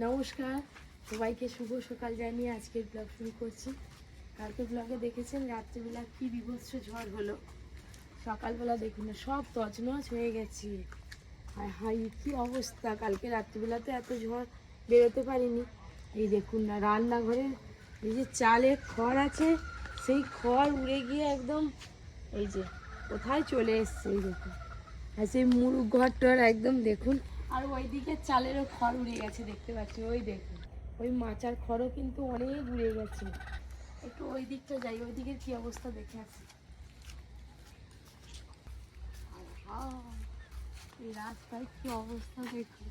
নমস্কার সবাইকে, শুভ সকাল জানিয়ে আজকের ব্লগ শুরু করছি। কালকে ব্লগে দেখেছেন রাত্রিবেলা কি বিভৎস ঝড় হলো। সকালবেলা দেখুন না, সব তছনছ হয়ে গেছে। হায় হায় কি অবস্থা! কালকে রাত্রিবেলাতে এত ঝড়, বেরোতে পারিনি। এই দেখুন না, রান্নাঘরে এই যে চালে খড় আছে, সেই খড় উড়ে গিয়ে একদম এই যে কোথায় চলে এসছে। এই দেখুন, আর সেই মুরগ ঘরটার একদম দেখুন। আর ওইদিকে চালেরও খড় উড়ে গেছে, দেখতে পাচ্ছি। ওই দেখুন, ওই মাচার খড়ও কিন্তু অনেক উড়ে গেছে। একটু ওই দিকটা যাই, ওই দিকের কি অবস্থা দেখে আসি। এই রাস্তায় কি অবস্থা দেখুন,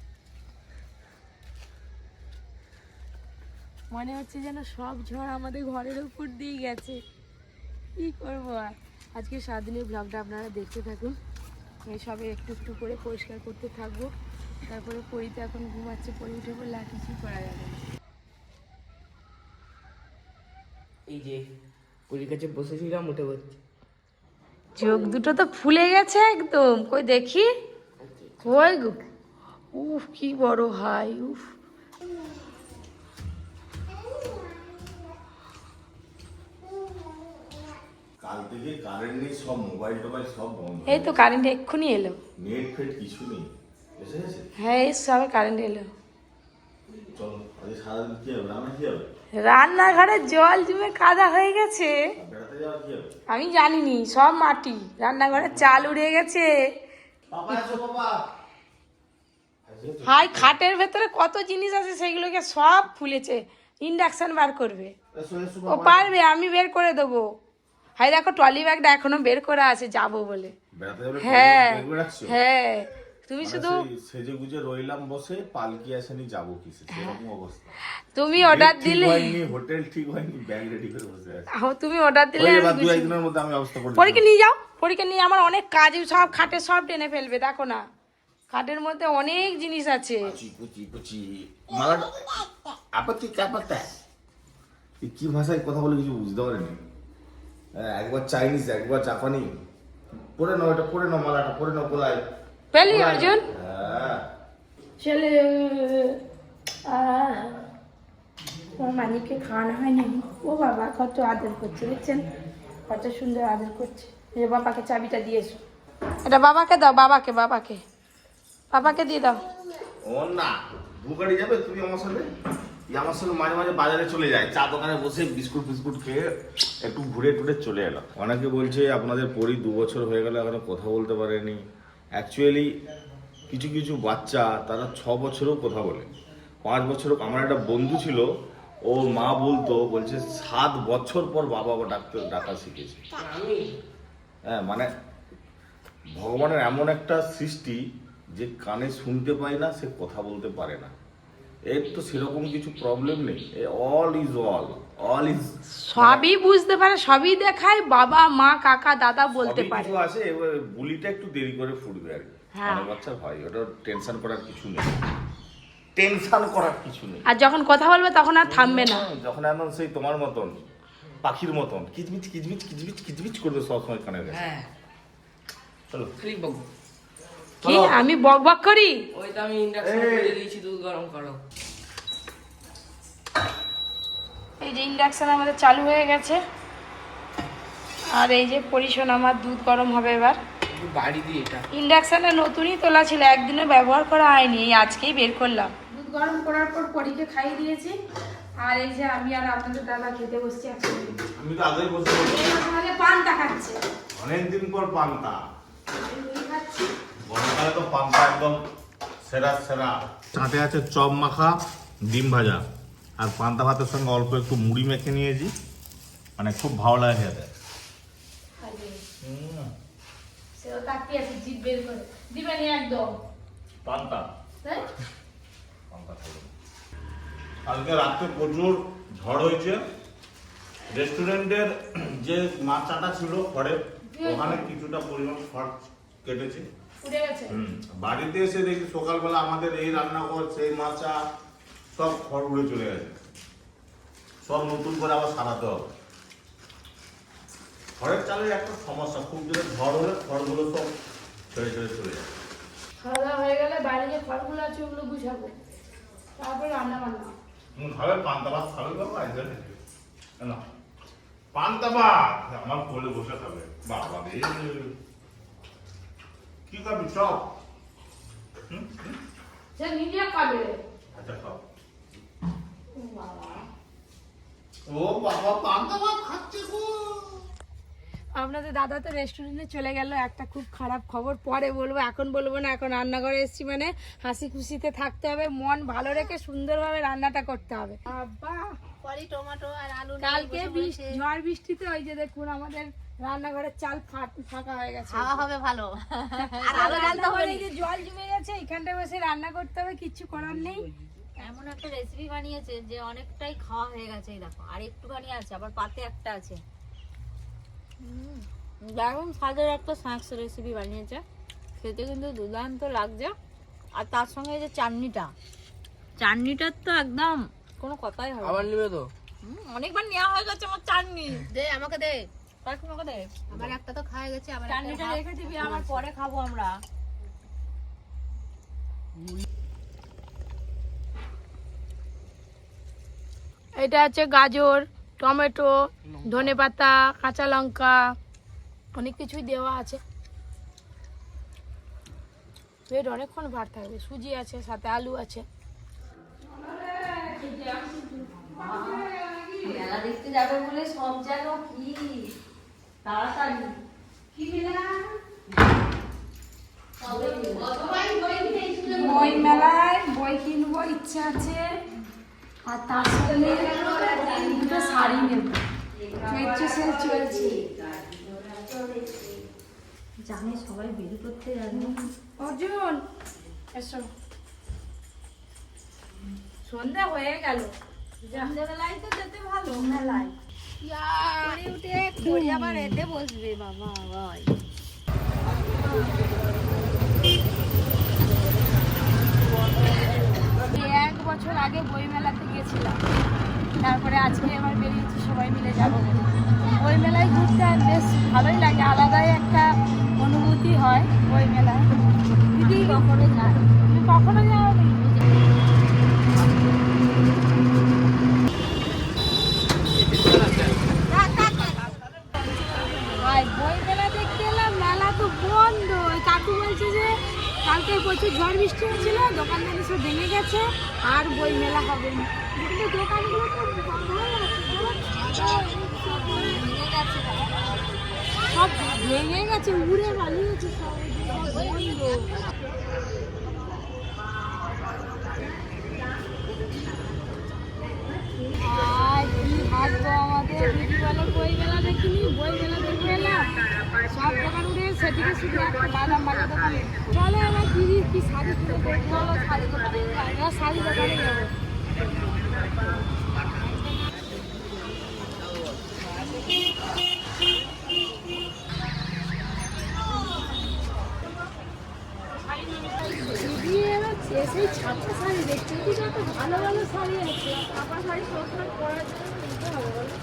মনে হচ্ছে যেন সব ঝড় আমাদের ঘরের উপর দিয়ে গেছে। কি করবো আর। আজকে সারাদিনের ব্লগটা আপনারা দেখতে থাকুন। এই সবে একটু একটু করে পরিষ্কার করতে থাকবো। তারপরে পরিতে এখন ঘুমাচ্ছে, পরি উঠে বললে আর কিছুই করা যাবে না। এই যে পরীর কাছে বসেছিলাম, উঠে পড়ছি। চোখ দুটো তো ফুলে গেছে একদম, কই দেখি। কই গো, উফ কি বড় হাই, উফ। কাল থেকে কারেন্ট নেই, সব মোবাইল টোবাইল সব বন্ধ। এই তো কারেন্ট এক্ষুনি এলো। নেট ফেট কিছু নেই, এসে গেছে। হ্যাঁ, এই সবে কারেন্ট এলো। চলো আজকে সারাদিন কি হবে, রান্না কি হবে? রান্নাঘরে জল জমে কাদা হয়ে গেছে। আর বেড়াতে যাওয়া কি হবে? আমি জানিনি, সব মাটি। রান্নাঘরে চাল উড়ে গেছে। বাবা আসো বাবা। হাই, খাটের ভেতরে কত জিনিস আছে, সেগুলোকে সব ফুলেছে। ইন্ডাকশন বার করবে, এসো এসো ও বাবা। পারবে, আমি বের করে দেবো। হাই দেখো, ট্রলি ব্যাগটা এখনো বের করা আছে, যাবো বলে। বেড়াতে যাবে? হ্যাঁ বেগুন রাখছো? হ্যাঁ, তুমি মানে শুধু সেই সেজে গুজে রইলাম বসে, পালকি আসেনি, যাবো কিসে, সেরকম অবস্থা। তুমি অর্ডার Bed ঠিক দিলে, হয়নি, হোটেল ঠিক হয়নি, ব্যাগ রেডি করে বসে আছি। তুমি অর্ডার দিলে ওই আমি এবার দু গুছিয়ে- একদিনের মধ্যে আমি ব্যবস্থা করে পরীকে দিচ্ছি। নিয়ে যাও, পরীকে নিয়ে। আমার অনেক কাজ, সব খাটে সব টেনে ফেলবে, দেখো না। খাটের মধ্যে অনেক জিনিস আছে। কুচি কুচি কুচি মালাটা আপত্তি কাপাতা। কি ভাষায় কথা বলে কিছু বুঝতে পারেনি। একবার চাইনিজ, একবার জাপানি। পরে নাও, এটা পরে নাও, মালাটা পরে নাও, গোলায়। পেলি গোলায়। অর্জুন হ্যাঁ। চলে। তোমার মানিককে খাওয়ানো হয় নাই। ও বাবা, কত আদর করছে দেখছেন, কত সুন্দর আদর করছে। এই যে বাবাকে চাবিটা দিয়েছো, এটা বাবাকে দাও, বাবাকে বাবাকে বাবাকে দিয়ে দাও। ও না, বুকারি যাবে তুমি আমার সাথে? আমার সাথে মাঝে মাঝে বাজারে চলে যায়, চা দোকানে বসে বিস্কুট ফিস্কুট খেয়ে একটু ঘুরে টুরে চলে এলাম। অনেকে বলছে আপনাদের পরি 2 বছর হয়ে গেল এখনো কথা বলতে পারেনি। অ্যাকচুয়ালি কিছু কিছু বাচ্চা তারা 6 বছরেও কথা বলে, 5 বছরও। আমার একটা বন্ধু ছিল, ওর মা বলছে 7 বছর পর বাবা ডাকা শিখেছে। হ্যাঁ, মানে ভগবানের এমন একটা সৃষ্টি যে কানে শুনতে পায় না, সে কথা বলতে পারে না। এর তো সেরকম কিছু প্রবলেম নেই, অল ইজ সবই বুঝতে পারে, সবই দেখায়, বাবা মা কাকা দাদা বলতে সবই পারে। কিছু আছে। এবার বুলিটা একটু দেরি করে ফুটবে আর কি। হ্যাঁ। অনেক বাচ্চার হয়, ওটা টেনশন করার কিছু নেই, টেনশন করার কিছু নেই। আর যখন কথা বলবে তখন আর থামবে না। যখন একদম সেই তোমার মতন পাখির মতন কিচমিচ কিচমিচ কিচমিচ কিচমিচ করবে সবসময় কানে। হ্যাঁ, চলো খালি বক। কি আমি বক বক করি? ওই তো আমি ইন্ডাকশন করে দিয়েছি, দুধ গরম করো। এই যে ইন্ডাকশন আমাদের চালু হয়ে গেছে, আর এই যে পরিশোন আমার দুধ গরম হবে এবার। বাড়ি দিয়ে এটা ইন্ডাকশনটা নতুনই তোলা ছিল, একদিনও ব্যবহার করা হয়নি, এই আজকেই বের করলাম। দুধ গরম করার পর পরীকে খাইয়ে দিয়েছি, আর এই যে আমি আর আপনাদের দাদা খেতে বসছি একসঙ্গে। আমি তো আগেই বসে আমাকে পান্তা খাচ্ছে, অনেকদিন পর পান্তা আমি খাচ্ছি। গরমকালে তো পান্তা একদম সেরা সেরা। চাটে আছে চপ মাখা, ডিম ভাজা, আর পান্তা ভাতের সঙ্গে অল্প একটু মুড়ি মেখে নিয়েছি, মানে খুব ভালো লাগে খেতে। সেও তাকিয়ে আছে, জিভ বের করে দিবেনি একদম। পান্তা তাই? পান্তা খাবো। কালকে রাত্রে প্রচুর ঝড় হয়েছে। রেস্টুরেন্টের যে মাচাটা ছিল খড়ের, ওখানে কিছুটা পরিমাণ খড় কেটেছে। উঠে গেছে। বাড়িতে এসে দেখি সকালবেলা আমাদের এই রান্নাঘর, সেই মাচা সব খড় উড়ে চলে গেছে। সব নতুন করে আবার সারাতে হবে। খড়ের চালের একটা সমস্যা, খুব জোরে ঝড় হলে খড়গুলো সব ছেড়ে ছেড়ে চলে যায়। খাওয়া দাওয়া হয়ে গেলে বাইরে যে ফলগুলো আছে ওগুলো গুছাবো। তারপরে রান্না বান্না। খাবে পান্তা ভাত খাবে বাবা না পান্তা ভাত আমার কোলে বসে খাবে বাবা রে কি খাবি চপ সে নিজে খাবে। আচ্ছা খাও ও বাবা, ও বাবা পান্তা ভাত খাচ্ছে গো। আপনাদের দাদা তো রেস্টুরেন্টে চলে গেল। একটা খুব খারাপ খবর পরে বলবো, এখন বলবো না। এখন রান্নাঘরে এসেছি মানে হাসি খুশিতে থাকতে হবে, মন ভালো রেখে সুন্দরভাবে রান্নাটা করতে হবে। বাবা পরে টমেটো আর আলু কালকে ঝড় বৃষ্টিতে ওই যে দেখুন আমাদের রান্নাঘরের চাল ফাঁকা হয়ে গেছে। খাওয়া হবে ভালো আর আলো জ্বালতে হবে, এই যে জল জমে গেছে, এখানটায় বসে রান্না করতে হবে, কিচ্ছু করার নেই। এমন একটা রেসিপি বানিয়েছে যে অনেকটাই খাওয়া হয়ে গেছে। এই দেখো আর একটুখানি আছে, আবার পাতে একটা আছে। দারুণ স্বাদের একটা স্ন্যাক্স রেসিপি বানিয়েছে, খেতে কিন্তু দুর্দান্ত লাগছে। আর তার সঙ্গে এই যে চাটনিটার তো একদম কোনো কথাই হবে না। আবার নিবে তো? অনেকবার নেওয়া হয়ে গেছে আমার চাটনি। দে আমাকে দে, আমাকে দে। আমার একটা তো খাওয়া গেছে, আবার চাটনিটা রেখে দিবি, আবার পরে খাবো আমরা। এটা আছে গাজর, টমেটো, ধনেপাতা, কাঁচা লঙ্কা, অনেক কিছুই দেওয়া আছে। পেট অনেকক্ষণ ভাত থাকবে। সুজি আছে, সাথে আলু আছে। মেলা দেখতে যাবে বলে সব যেন কি তাড়াতাড়ি। কি বই মেলায় বই কিনবো ইচ্ছা আছে, আর তার সঙ্গে দুটো শাড়ি নেব। চৈত্র সেল চলছে। জানে সবাই বেরি করতে যাবে। অর্জুন এসো, সন্ধ্যা হয়ে গেল। সন্ধ্যেবেলায় তো যেতে ভালো মেলায়। উঠে ঘড়ি আবার এতে বসবে বাবা। ভাই এক বছর আগে বই মেলাতে গেছিলাম, তারপরে আজকে এবার বেরিয়েছি সবাই মিলে যাবো বলে। বই মেলায় ঘুরতে বেশ ভালোই লাগে, আলাদাই একটা অনুভূতি হয় বই মেলায়। দিদি কখনো যায় তুমি কখনো যাওনি? আর বই মেলা দেখতে এলাম, মেলা তো বন্ধ। ওই কাকু বলছে যে কালকে প্রচুর ঝড় বৃষ্টি হচ্ছিল, দোকানদারি সব ভেঙে গেছে, আর বই মেলা হবে না। কিন্তু দোকানগুলো তো ভালো আছে, সব ভেঙে গেছে, উড়ে পালিয়েছে সব, বন্ধ। আর কি ভাগ্য আমাদের, দিদি বলে বই মেলা দেখিনি, বই মেলা দেখে এলাম। সব দোকান উঠে সেদিকে শুধু একটা বাদাম বাটা দোকানে। চলো এবার দিদি কি শাড়ি কিনে দেখবো, শাড়ি দোকানে আমরা শাড়ি দোকানে যাবো। দিদি এবার সেই ছাপা শাড়ি দেখতে, দিদি এত ভালো ভালো শাড়ি আছে। ছাপা শাড়ি সবসময় পরার জন্য কিনতে হবে বলো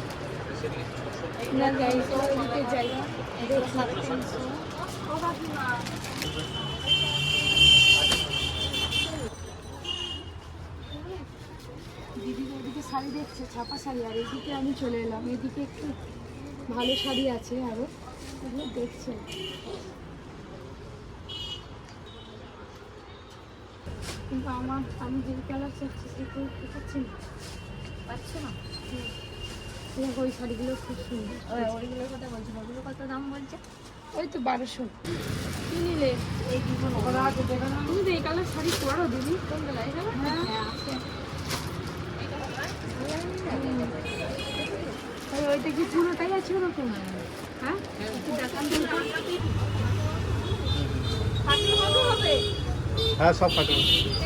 না? যাই সবাই দিতে যাই, দিদি ওদিকে শাড়ি দেখছে, ছাপা শাড়ি, আর এদিকে আমি চলে এলাম। এদিকে একটু ভালো শাড়ি আছে আরো, এগুলো দেখছে। কিন্তু আমি যে কালার চাচ্ছি সেটা পাচ্ছি না। পাচ্ছ না? ওই শাড়িগুলো খুব সুন্দর। ওইগুলোর কথা বলছি, ওগুলো কত দাম বলছে? ওই তো 1200। কি নিলে? তুমি তো এই কালার শাড়ি পরো দিদি। কোন বেলায় যাবে? হ্যাঁ আছে। ওইটা কি পুরোটাই আছে ওরকম? হ্যাঁ একটু দেখান তো। ফাটলে কত হবে? হ্যাঁ সব ফাটে।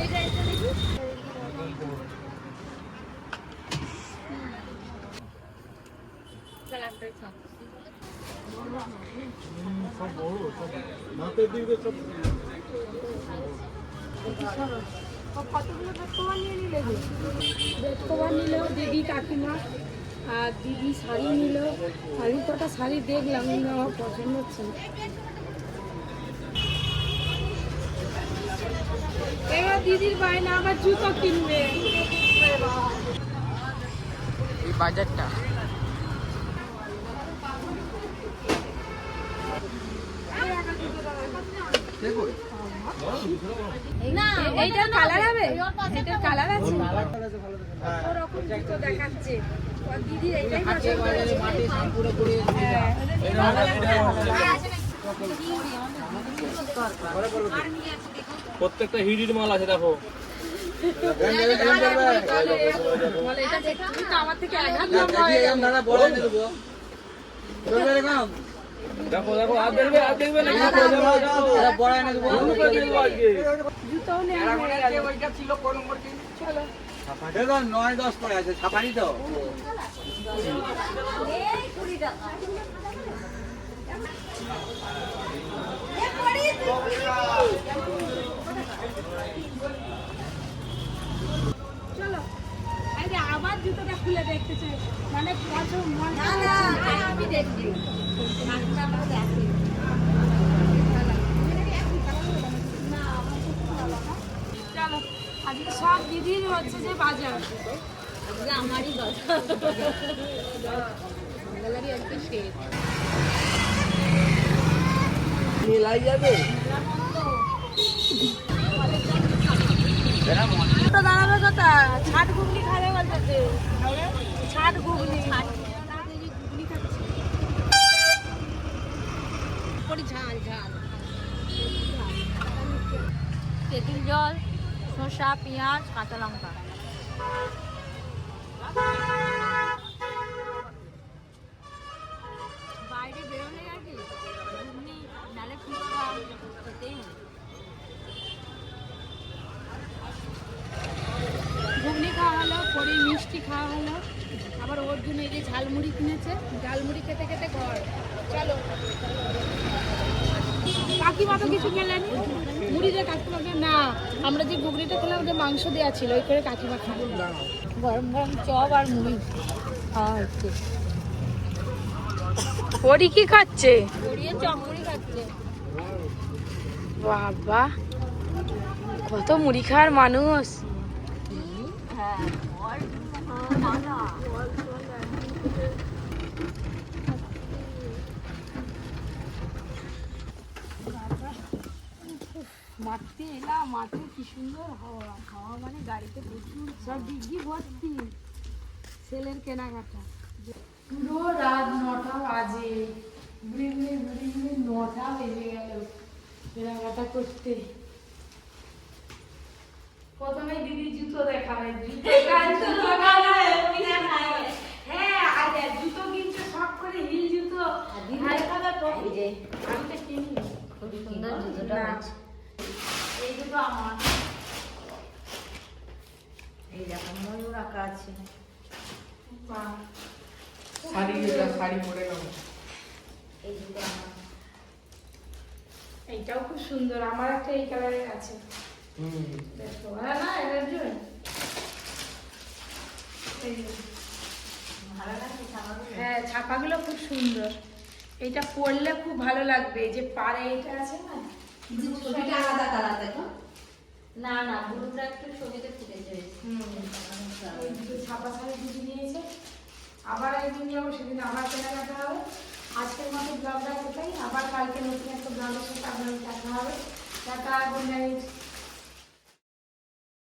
এইটা দেখি। কালারটাই থাক। কতগুলো বেডকভার নিয়ে নিলে? বেডকভার নিল দিদি, কাকিমা, আর দিদি শাড়ি নিল। আমি কটা শাড়ি দেখলাম কিন্তু আমার পছন্দ হচ্ছে না। এবার দিদির বায়না আবার জুতো কিনবে। বাজারটা। এইটার কালার হবে, এটার কালার আছে, কত রকম জুতো দেখাচ্ছে দিদি, এইটাই পছন্দ হয়েছে। প্রত্যেকটা হিট মাল আছে দেখো। আমার থেকে এক হাত লম্বা হয়ে গেল। দেখো দেখো আর দেখবে নাকি? জুতোও নেওয়া হয়ে গেল। চলো 9-10 করে আছে ছাপানি তো। চলো আরে আবার জুতোটা খুলে দেখতে চাই, মানে পছন্দ আমি দেখছি। চলো আজকে সব দিদির হচ্ছে যে বাজার, আমারই লাই যাবে। তো দাঁড়াবে কথা, ছাট ঘুগনি খাবে বলতেছে, ছাট ঘুগনি। ঝাল ঝাল তেঁতুল জল, শসা, পেঁয়াজ, কাঁচা লঙ্কা। বাইরে বেরোলে আর কি ঘুগনি নালে ফুচকা খেতেই হবে। ঘুগনি খাওয়া হলো, পরে মিষ্টি খাওয়া হলো, আবার ওর জন্য এই যে ঝালমুড়ি কিনেছে, ঝালমুড়ি খেতে খেতে ঘর। চলো কাকিমা তো কিছু খেলেনি, মুড়ি দিয়ে কাকিমাকে না, আমরা যে ঘুগনিটা খেলাম ওদের মাংস দেওয়া ছিল, ওই করে কাকিমা খাবো। গরম গরম চপ আর মুড়ি খাওয়া হচ্ছে। ওরি কি খাচ্ছে? গড়িয়ে চপ মুড়ি খাচ্ছে। বাবা কত মুড়ি খাওয়ার মানুষ। হ্যাঁ মাঠে এলাম, মাঠে কি সুন্দর হাওয়া, হাওয়া মানে গাড়িতে প্রচুর সব ডিগ্রি ভর্তি, ছেলের কেনাকাটা। পুরো রাত 9টা বাজে, ঘুরে ঘুরে 9টা বেজে গেল কেনাকাটা করতে। প্রথমে দিদি জুতো দেখাবে, হ্যাঁ আর জুতো কিনছে শখ করে, হিল জুতো। আমি তো কিনি, খুব সুন্দর জুতোটা আছে। এই জুতো আমার। এই দেখো ময়ূর আঁকা আছে। বাহ, শাড়ি পরে নেবো। এই জুতো আমার। এইটাও খুব সুন্দর, আমার একটা এই কালারের আছে। দেখো না এটার জন্য ভালো লাগছে ছাপাগুলো? হ্যাঁ ছাপাগুলো খুব সুন্দর, এটা পরলে খুব ভালো লাগবে। এই যে পাড়ে এটা আছে না, ছবিটা আলাদা কালার দেখো। না না ব্লুটা একটু ছবিতে ফুটেছে। এই দুটো ছাপা শাড়ি দিদি নিয়েছে, আবার একদিন যাবো, সেদিন আবার কেনাকাটা হবে। আজকের মতো ব্লগটা কোথায়, আবার কালকে নতুন একটা ব্লগের সাথে আপনাদের দেখা হবে। Tata, good night.